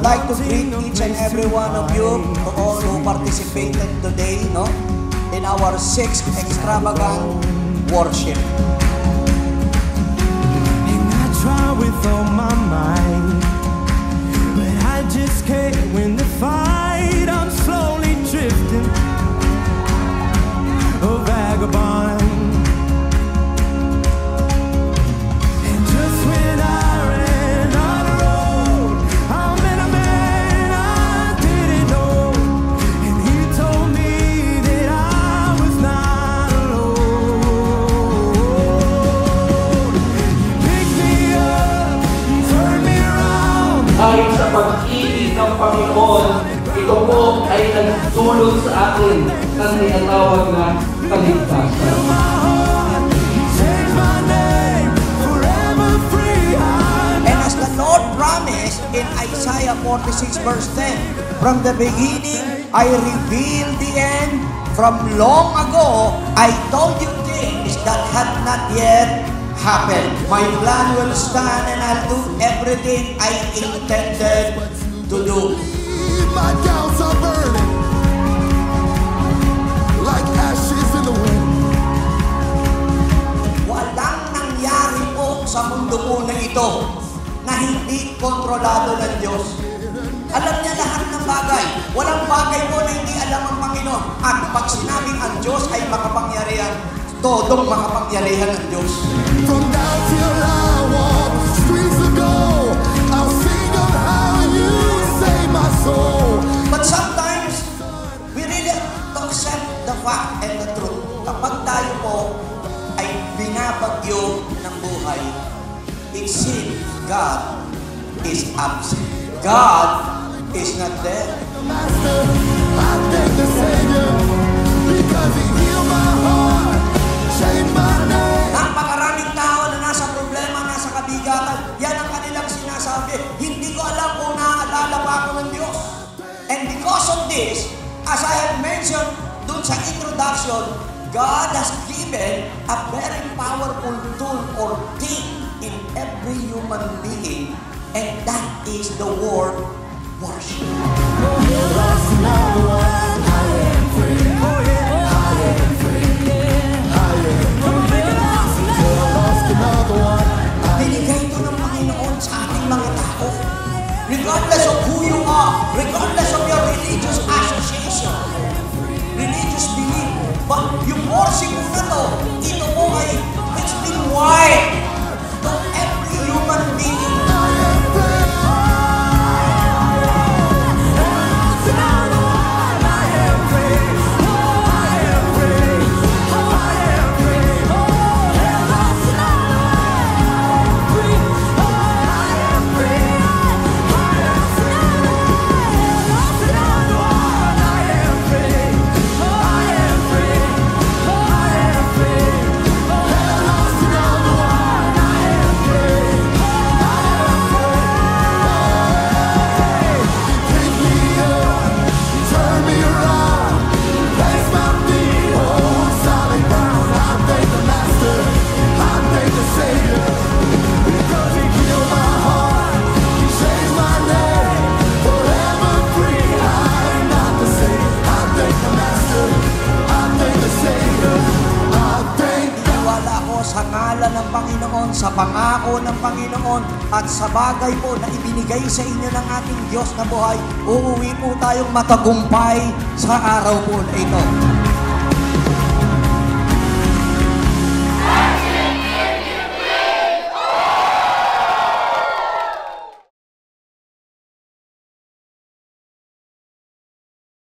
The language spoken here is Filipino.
would like to greet each and every one of you, to all who participated today, in our 6th extravagant worship. And I try with all my might, but I just can't win the fight. I'm slowly drifting, a vagabond. And just when I ran on the road, I met a man I didn't know, and he told me that I was not alone. He picked me up, turned me around. Dahil sa pag-ibig ng Panginoon, ito po ay nagdulot sa akin ng tinatawag na kaligtasan. And as the Lord promised in Isaiah 46 verse 10, from the beginning I revealed the end. From long ago I told you things that had not yet happened. My plan will stand and I'll do everything I intended to do. My doubts are burning like ashes in the wind. Walang nangyari po sa mundo po na ito na hindi kontrolado ng Diyos. Alam niya lahat ng bagay. Walang bagay po na hindi alam ang Panginoon. At pag sinabing ang Diyos ay makapangyarihan, todong makapangyarihan ng Diyos. From now till I walk streets of gold, I'll sing of how you save my soul. But sometimes, we really have to accept the fact and the truth. Kapag tayo po ay binabagyo ng buhay, it seems God is absent. God is not there. Master, I thank the Savior because He healed my heart, changed my name. Napakaraming tao na nasa problema, nasa kabigatan, yan ang kanilang sinasabi. Hindi ko alam kung naaalala pa ako ng Diyos. And because of this, as I have mentioned dun sa introduction, God has given a very powerful tool or thing in every human being, and that is the word worship. Binigay ito ng Panginoon sa ating mga tao. Regardless of who you are, regardless of your religious association, religious belief, but yung worship mo na to, ito po ay it's been wide to every human being. Sa ngalan ng Panginoon, sa pangako ng Panginoon, at sa bagay po na ibinigay sa inyo ng ating Diyos na buhay, uuwi po tayong matagumpay sa araw po na ito.